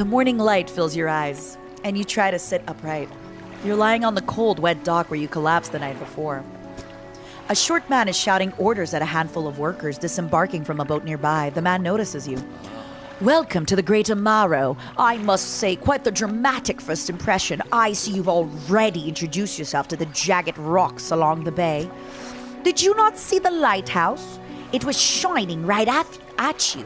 The morning light fills your eyes, and you try to sit upright. You're lying on the cold, wet dock where you collapsed the night before. A short man is shouting orders at a handful of workers disembarking from a boat nearby. The man notices you. Welcome to the Great Amaro. I must say, quite the dramatic first impression. I see you've already introduced yourself to the jagged rocks along the bay. Did you not see the lighthouse? It was shining right at you.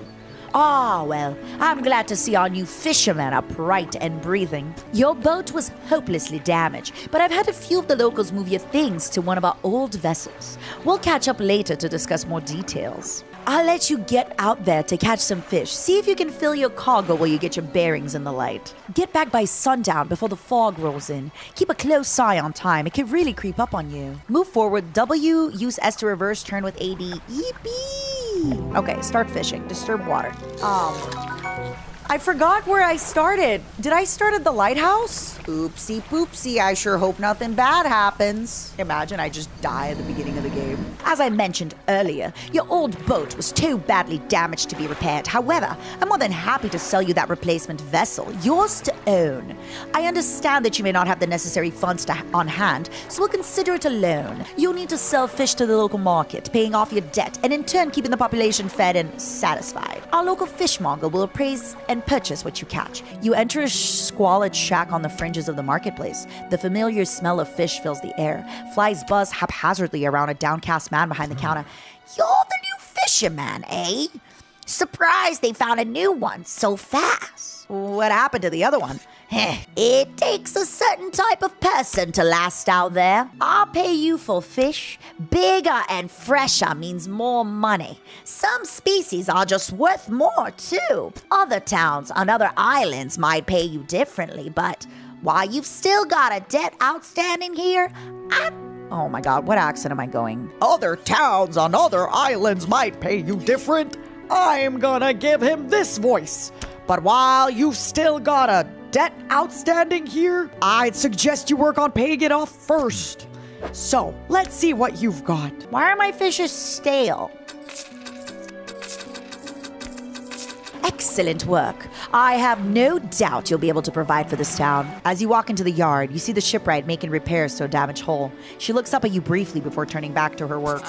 Ah, well, I'm glad to see our new fishermen upright and breathing. Your boat was hopelessly damaged, but I've had a few of the locals move your things to one of our old vessels. We'll catch up later to discuss more details. I'll let you get out there to catch some fish. See if you can fill your cargo while you get your bearings in the light. Get back by sundown before the fog rolls in. Keep a close eye on time. It could really creep up on you. Move forward. W. Use S to reverse. Turn with AD. Yippee! Okay, start fishing. Disturb water. I forgot where I started. Did I start at the lighthouse? Oopsie poopsie, I sure hope nothing bad happens. Imagine I just die at the beginning of the game. As I mentioned earlier, your old boat was too badly damaged to be repaired. However, I'm more than happy to sell you that replacement vessel, yours to own. I understand that you may not have the necessary funds on hand, so we'll consider it a loan. You'll need to sell fish to the local market, paying off your debt, and in turn keeping the population fed and satisfied. Our local fishmonger will appraise and purchase what you catch. You enter a squalid shack on the fringes of the marketplace. The familiar smell of fish fills the air. Flies buzz haphazardly around a downcast man behind the counter. You're the new fisherman, eh? Surprised they found a new one so fast. What happened to the other one? It takes a certain type of person to last out there. I'll pay you for fish. Bigger and fresher means more money. Some species are just worth more, too. Other towns on other islands might pay you differently, but while you've still got a debt outstanding here, oh my god, what accent am I going? Other towns on other islands might pay you different. I'm gonna give him this voice. But while you've still got a debt outstanding here, I'd suggest you work on paying it off first. So, let's see what you've got. Why are my fishes stale? Excellent work. I have no doubt you'll be able to provide for this town. As you walk into the yard, you see the shipwright making repairs to a damaged hull. She looks up at you briefly before turning back to her work.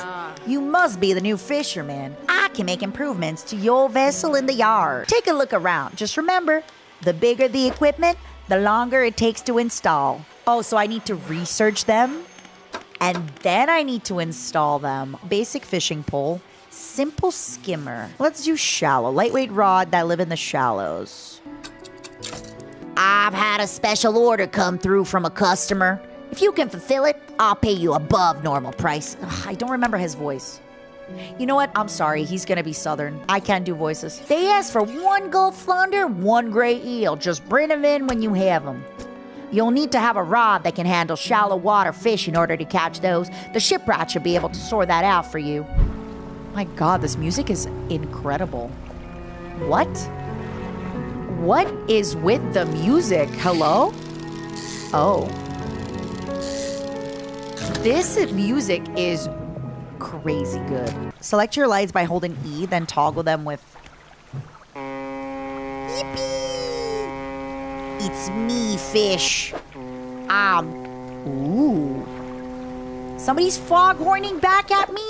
You must be the new fisherman. I can make improvements to your vessel in the yard. Take a look around. Just remember, the bigger the equipment, the longer it takes to install. Oh, so I need to research them? And then I need to install them. Basic fishing pole. Simple skimmer. Let's do shallow. Lightweight rod that live in the shallows. I've had a special order come through from a customer. If you can fulfill it, I'll pay you above normal price. Ugh, I don't remember his voice. You know what? I'm sorry. He's gonna be southern. I can't do voices. They ask for 1 Gulf flounder, 1 gray eel. Just bring them in when you have them. You'll need to have a rod that can handle shallow water fish in order to catch those. The shipwright should be able to sort that out for you. My god, this music is incredible. What? What is with the music? Hello? Oh. This music is crazy good. Select your lights by holding E, then toggle them with... Yippee! It's me, fish. Ooh. Somebody's foghorning back at me!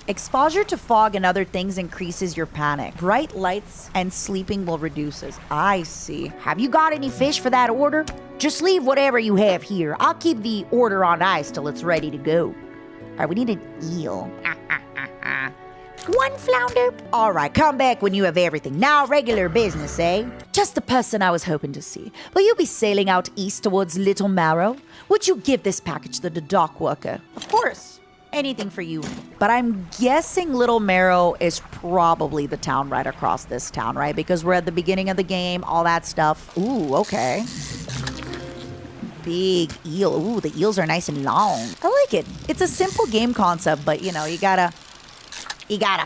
Exposure to fog and other things increases your panic. Bright lights and sleeping will reduce it. I see. Have you got any fish for that order? Just leave whatever you have here. I'll keep the order on ice till it's ready to go. All right, we need an eel. 1 flounder. All right, come back when you have everything. Now regular business, eh? Just the person I was hoping to see. Will you be sailing out east towards Little Marrow? Would you give this package to the dock worker? Of course. Anything for you. But I'm guessing Little Marrow is probably the town right across this town, right? Because we're at the beginning of the game, all that stuff. Ooh, okay. Big eel. Ooh, the eels are nice and long. I like it. It's a simple game concept, but you know, you gotta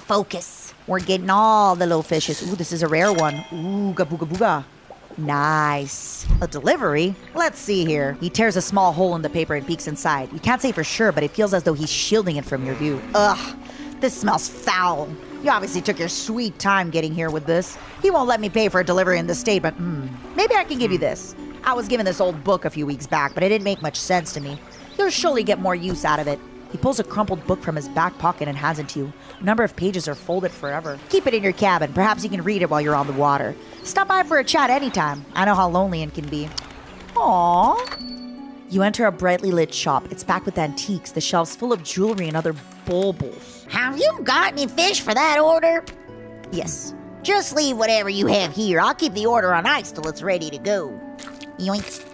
focus. We're getting all the little fishes. Ooh, this is a rare one. Ooh, gabooga booga. Nice. A delivery? Let's see here. He tears a small hole in the paper and peeks inside. You can't say for sure, but it feels as though he's shielding it from your view. Ugh, this smells foul. You obviously took your sweet time getting here with this. He won't let me pay for a delivery in the state, but maybe I can give you this. I was given this old book a few weeks back, but it didn't make much sense to me. You'll surely get more use out of it. He pulls a crumpled book from his back pocket and hands it to you. A number of pages are folded forever. Keep it in your cabin. Perhaps you can read it while you're on the water. Stop by for a chat anytime. I know how lonely it can be. Aww. You enter a brightly lit shop. It's packed with antiques, the shelves full of jewelry and other baubles. Have you got any fish for that order? Yes. Just leave whatever you have here. I'll keep the order on ice till it's ready to go. Yoink.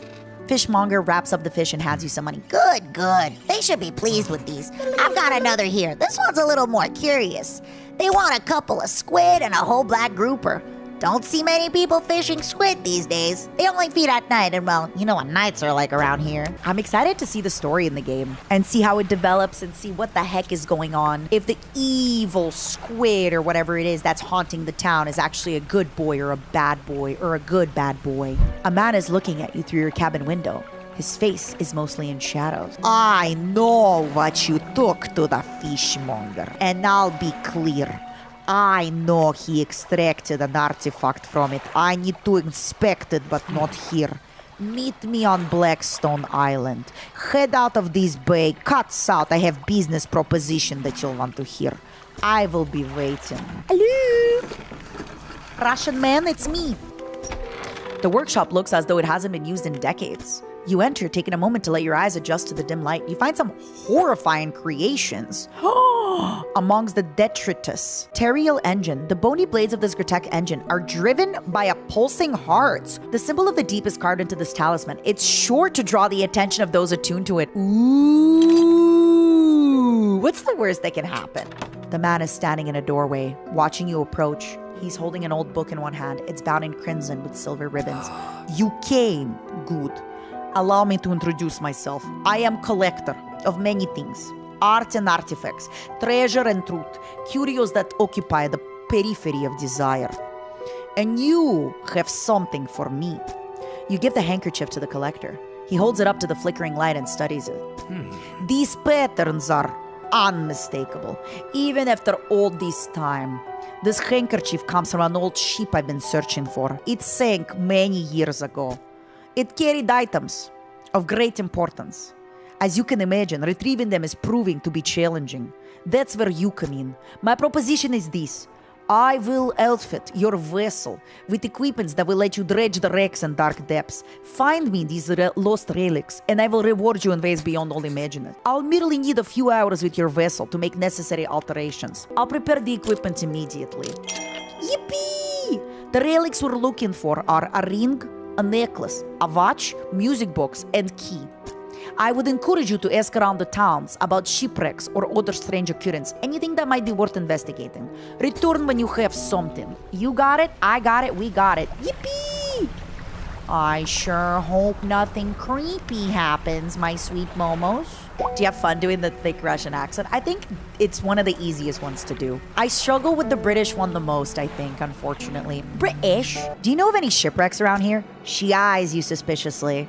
Fishmonger wraps up the fish and hands you some money. Good, good. They should be pleased with these. I've got another here. This one's a little more curious. They want a couple of squid and a whole black grouper. Don't see many people fishing squid these days. They only feed at night, and well, you know what nights are like around here. I'm excited to see the story in the game and see how it develops and see what the heck is going on. If the evil squid or whatever it is that's haunting the town is actually a good boy or a bad boy or a good bad boy. A man is looking at you through your cabin window. His face is mostly in shadows. I know what you took to the fishmonger, and I'll be clear. I know he extracted an artifact from it. I need to inspect it, but not here. Meet me on Blackstone Island. Head out of this bay, cut south. I have business proposition that you'll want to hear. I will be waiting. Hello? Russian man, it's me. The workshop looks as though it hasn't been used in decades. You enter, taking a moment to let your eyes adjust to the dim light. You find some horrifying creations. Amongst the detritus, Terriel engine, the bony blades of this Gratek engine are driven by a pulsing heart. The symbol of the deep is carved into this talisman. It's sure to draw the attention of those attuned to it. Ooh, what's the worst that can happen? The man is standing in a doorway, watching you approach. He's holding an old book in one hand. It's bound in crimson with silver ribbons. You came. Good. Allow me to introduce myself. I am collector of many things. Art and artifacts, treasure and truth, curios that occupy the periphery of desire. And you have something for me. You give the handkerchief to the collector. He holds it up to the flickering light and studies it. These patterns are unmistakable, even after all this time. This handkerchief comes from an old ship I've been searching for. It sank many years ago. It carried items of great importance. As you can imagine, retrieving them is proving to be challenging. That's where you come in. My proposition is this. I will outfit your vessel with equipments that will let you dredge the wrecks and dark depths. Find me these lost relics, and I will reward you in ways beyond all imagined. I'll merely need a few hours with your vessel to make necessary alterations. I'll prepare the equipment immediately. Yippee! The relics we're looking for are a ring, a necklace, a watch, music box, and key. I would encourage you to ask around the towns about shipwrecks or other strange occurrences, anything that might be worth investigating. Return when you have something. You got it, I got it, we got it. Yippee! I sure hope nothing creepy happens, my sweet momos. Do you have fun doing the thick Russian accent? I think it's one of the easiest ones to do. I struggle with the British one the most, I think, unfortunately. British? Do you know of any shipwrecks around here? She eyes you suspiciously.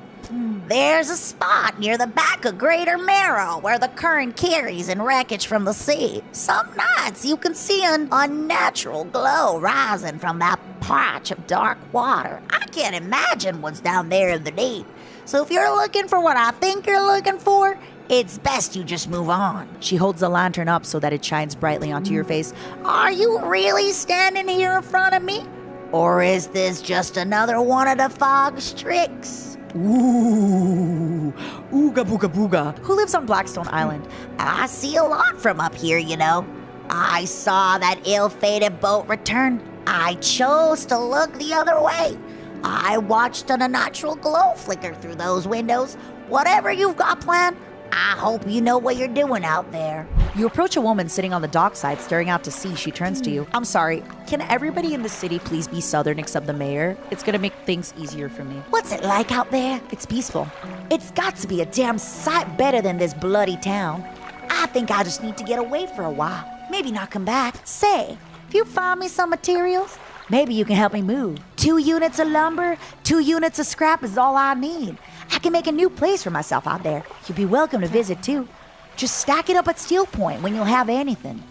There's a spot near the back of Greater Marrow where the current carries in wreckage from the sea. Some nights you can see an unnatural glow rising from that patch of dark water. I can't imagine what's down there in the deep. So if you're looking for what I think you're looking for, it's best you just move on. She holds the lantern up so that it shines brightly onto your face. Are you really standing here in front of me? Or is this just another one of the fog's tricks? Ooh, ooga booga booga. Who lives on Blackstone Island? I see a lot from up here, you know. I saw that ill-fated boat return. I chose to look the other way. I watched an unnatural glow flicker through those windows. Whatever you've got planned, I hope you know what you're doing out there. You approach a woman sitting on the dockside, staring out to sea. She turns to you. I'm sorry, can everybody in the city please be Southern except the mayor? It's gonna make things easier for me. What's it like out there? It's peaceful. It's got to be a damn sight better than this bloody town. I think I just need to get away for a while. Maybe not come back. Say, if you find me some materials, maybe you can help me move. 2 units of lumber, 2 units of scrap is all I need. I can make a new place for myself out there. You'd be welcome to visit too. Just stack it up at Steel Point when you'll have anything.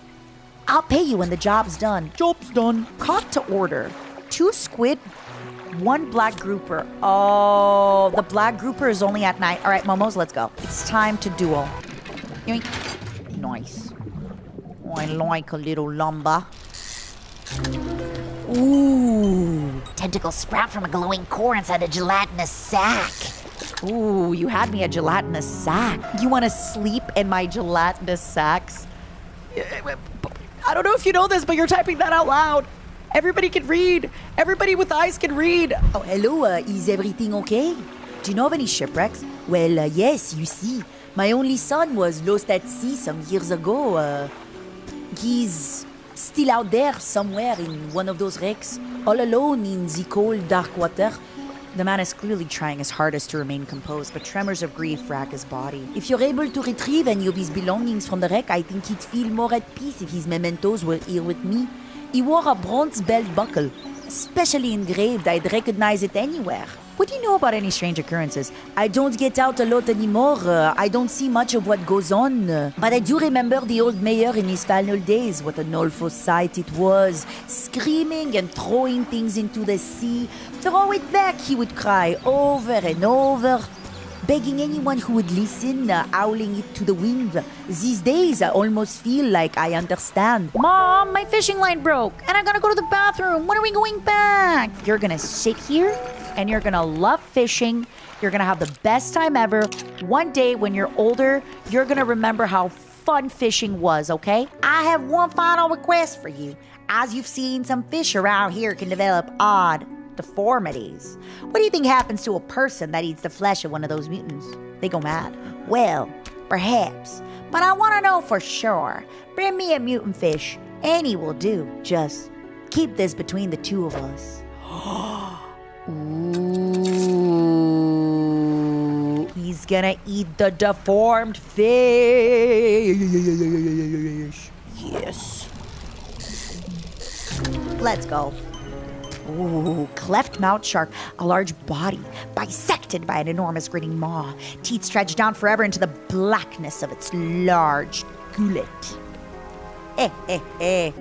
I'll pay you when the job's done. Job's done. Caught to order. 2 squid, 1 black grouper. Oh, the black grouper is only at night. All right, Momos, let's go. It's time to duel. Yoink. Nice. I like a little lumber. Ooh. Tentacles sprout from a glowing core inside a gelatinous sack. Ooh, you had me a gelatinous sack. You want to sleep in my gelatinous sacks? I don't know if you know this, but you're typing that out loud. Everybody can read. Everybody with eyes can read. Oh, hello, is everything okay? Do you know of any shipwrecks? Well, yes, you see. My only son was lost at sea some years ago. He's still out there somewhere in one of those wrecks, all alone in the cold, dark water. The man is clearly trying his hardest to remain composed, but tremors of grief rack his body. If you're able to retrieve any of his belongings from the wreck, I think he'd feel more at peace if his mementos were here with me. He wore a bronze belt buckle, especially engraved. I'd recognize it anywhere. What do you know about any strange occurrences? I don't get out a lot anymore. I don't see much of what goes on. But I do remember the old mayor in his final days. What an awful sight it was. Screaming and throwing things into the sea. Throw it back, he would cry over and over. Begging anyone who would listen, howling it to the wind. These days, I almost feel like I understand. Mom, my fishing line broke, and I gotta go to the bathroom. When are we going back? You're gonna sit here, and you're gonna love fishing. You're gonna have the best time ever. One day, when you're older, you're gonna remember how fun fishing was, okay? I have one final request for you. As you've seen, some fish around here can develop odd deformities. What do you think happens to a person that eats the flesh of one of those mutants? They go mad. Well, perhaps. But I want to know for sure. Bring me a mutant fish. Any will do. Just keep this between the two of us. Ooh. He's gonna eat the deformed fish. Yes. Let's go. Ooh, cleft mouth shark, a large body, bisected by an enormous grinning maw, teeth stretched down forever into the blackness of its large gullet.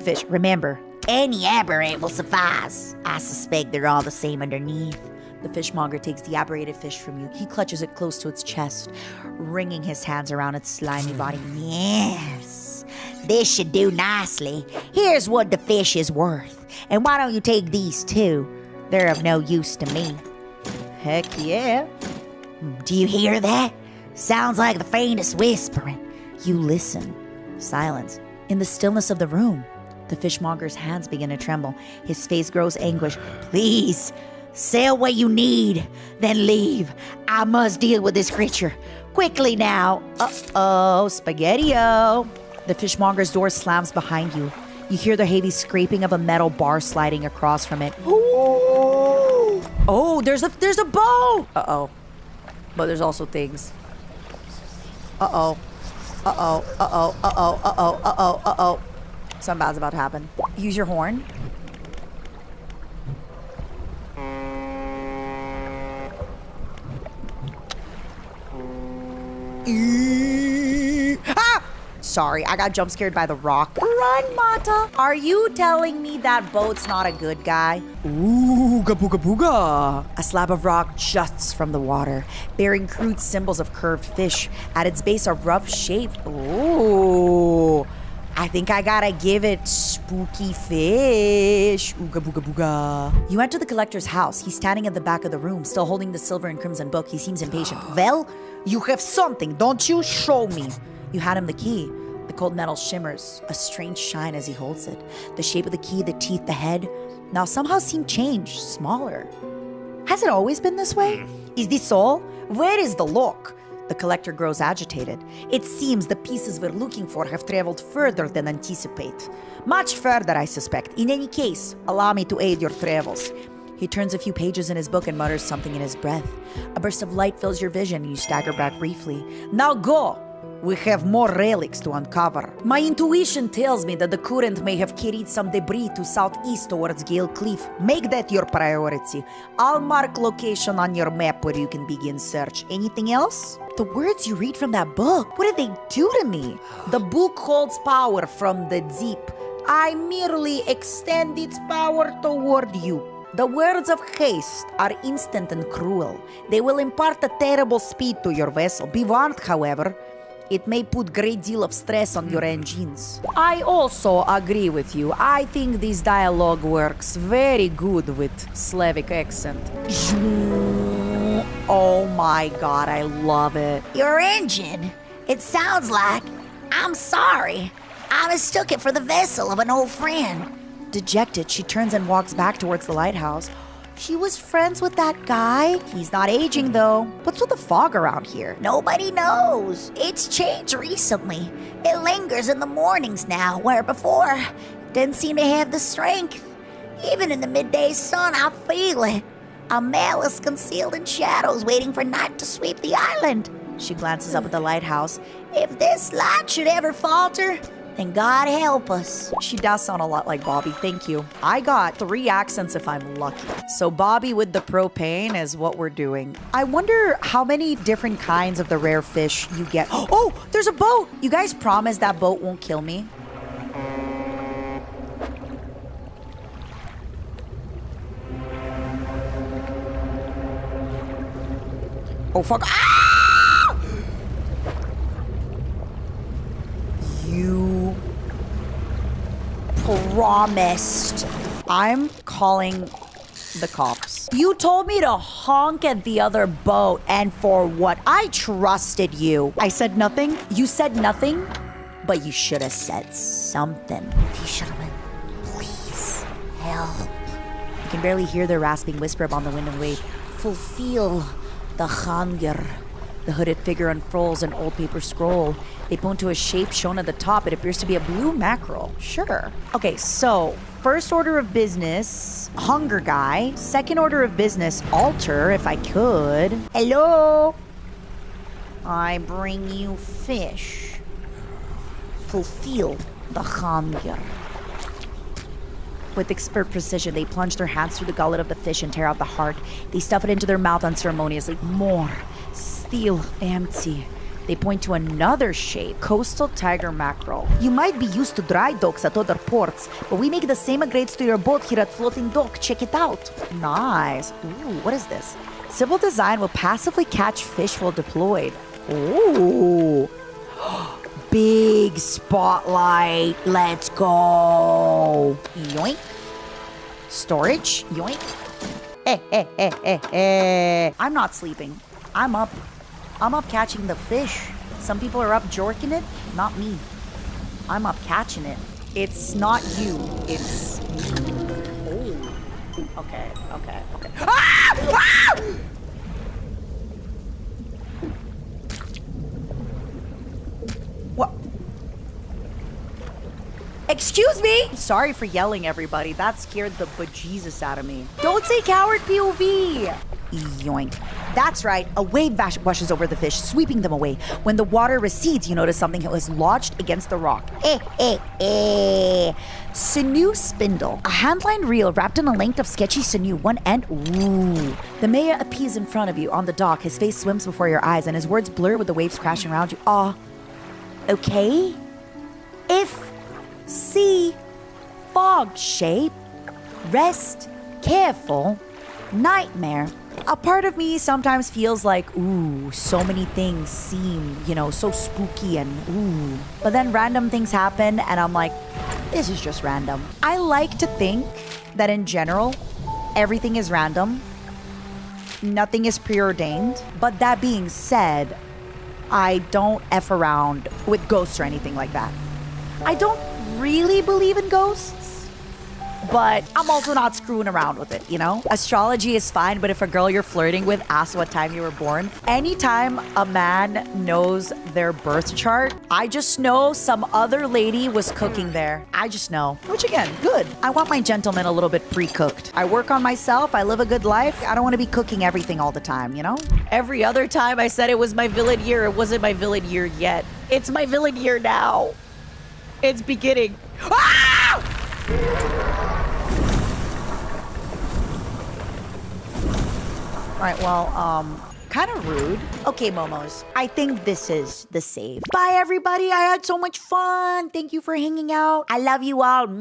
Fish, remember, Any aberrant will suffice. I suspect they're all the same underneath. The fishmonger takes the aberrated fish from you. He clutches it close to its chest, wringing his hands around its slimy body. Yes, this should do nicely. Here's what the fish is worth. And why don't you take these too? They're of no use to me. Heck yeah. Do you hear that? Sounds like the faintest whispering. You listen. Silence. In the stillness of the room, the fishmonger's hands begin to tremble. His face grows anguished. Please, sell what you need, then leave. I must deal with this creature. Quickly now. Uh-oh, Spaghetti-O. The fishmonger's door slams behind you. You hear the heavy scraping of a metal bar sliding across from it. Ooh! Oh, there's a boat! Uh-oh. But there's also things. Uh-oh. Uh-oh. Uh-oh. Uh-oh. Uh-oh. Uh-oh. Uh-oh. Something bad's about to happen. Use your horn. Ah! Sorry, I got jump scared by the rock. Run, Mata! Are you telling me that boat's not a good guy? Ooh, booga booga. A slab of rock juts from the water, bearing crude symbols of curved fish. At its base, a rough shape. Ooh. I think I gotta give it spooky fish. Ooga booga booga. You enter the collector's house. He's standing at the back of the room, still holding the silver and crimson book. He seems impatient. Well, you have something, don't you? Show me. You hand him the key. The cold metal shimmers, a strange shine as he holds it. The shape of the key, the teeth, the head, now somehow seem changed, smaller. Has it always been this way? Is this all? Where is the lock? The collector grows agitated. It seems the pieces we're looking for have traveled further than anticipate. Much further, I suspect. In any case, allow me to aid your travels. He turns a few pages in his book and mutters something in his breath. A burst of light fills your vision and you stagger back briefly. Now go! We have more relics to uncover. My intuition tells me that the current may have carried some debris to southeast towards Gale Cliff. Make that your priority. I'll mark location on your map where you can begin search. Anything else? The words you read from that book, what did they do to me? The book holds power from the deep. I merely extend its power toward you. The words of haste are instant and cruel. They will impart a terrible speed to your vessel. Be warned, however, it may put great deal of stress on your engines. I also agree with you. I think this dialogue works very good with Slavic accent. Oh my god, I love it. Your engine? It sounds like, I'm sorry, I mistook it for the vessel of an old friend. Dejected, she turns and walks back towards the lighthouse. She was friends with that guy? He's not aging though. What's with the fog around here? Nobody knows. It's changed recently. It lingers in the mornings now, where before, didn't seem to have the strength. Even in the midday sun, I feel it. A malice concealed in shadows waiting for night to sweep the island. She glances up at the lighthouse. If this light should ever falter, then God help us. She does sound a lot like Bobby, thank you. I got 3 accents if I'm lucky. So Bobby with the propane is what we're doing. I wonder how many different kinds of the rare fish you get. Oh, there's a boat! You guys promise that boat won't kill me? Oh fuck. Ah! You promised. I'm calling the cops. You told me to honk at the other boat, and for what? I trusted you. I said nothing? You said nothing, but you should have said something. Fisherman, please, help. You can barely hear their rasping whisper upon the wind and wave. Fulfill the hunger. The hooded figure unfurls an old paper scroll. They point to a shape shown at the top. It appears to be a blue mackerel. Sure. Okay, so first order of business, hunger guy. Second order of business, altar, if I could. Hello? I bring you fish. Fulfill the hunger. With expert precision, they plunge their hands through the gullet of the fish and tear out the heart. They stuff it into their mouth unceremoniously. More. Still empty. They point to another shape, coastal tiger mackerel. You might be used to dry docks at other ports, but we make the same upgrades to your boat here at Floating Dock. Check it out. Nice. Ooh, what is this? Simple design will passively catch fish while deployed. Ooh. Big spotlight. Let's go. Yoink. Storage. Yoink. I'm not sleeping. I'm up. I'm up catching the fish. Some people are up jorking it, not me. I'm up catching it. It's not you. It's me. Oh. Okay. Ah! Ah! What? Excuse me? Sorry for yelling, everybody. That scared the bejesus out of me. Don't say coward POV. Yoink. That's right. A wave washes over the fish, sweeping them away. When the water recedes, you notice something that was lodged against the rock. Sinew spindle. A hand-lined reel wrapped in a length of sketchy sinew, one end. Ooh. The Maya appears in front of you on the dock. His face swims before your eyes, and his words blur with the waves crashing around you. Okay? If, see, fog shape, rest, careful, nightmare. A part of me sometimes feels like, ooh, so many things seem, so spooky and ooh. But then random things happen and I'm like, this is just random. I like to think that in general, everything is random. Nothing is preordained. But that being said, I don't F around with ghosts or anything like that. I don't really believe in ghosts. But I'm also not screwing around with it, Astrology is fine, but if a girl you're flirting with asks what time you were born, anytime a man knows their birth chart, I just know some other lady was cooking there. I just know. Which again, good. I want my gentleman a little bit pre-cooked. I work on myself. I live a good life. I don't want to be cooking everything all the time, Every other time I said it was my villain year, it wasn't my villain year yet. It's my villain year now. It's beginning. Ah! All right, well, kind of rude. Okay, Momos, I think this is the save. Bye, everybody. I had so much fun. Thank you for hanging out. I love you all.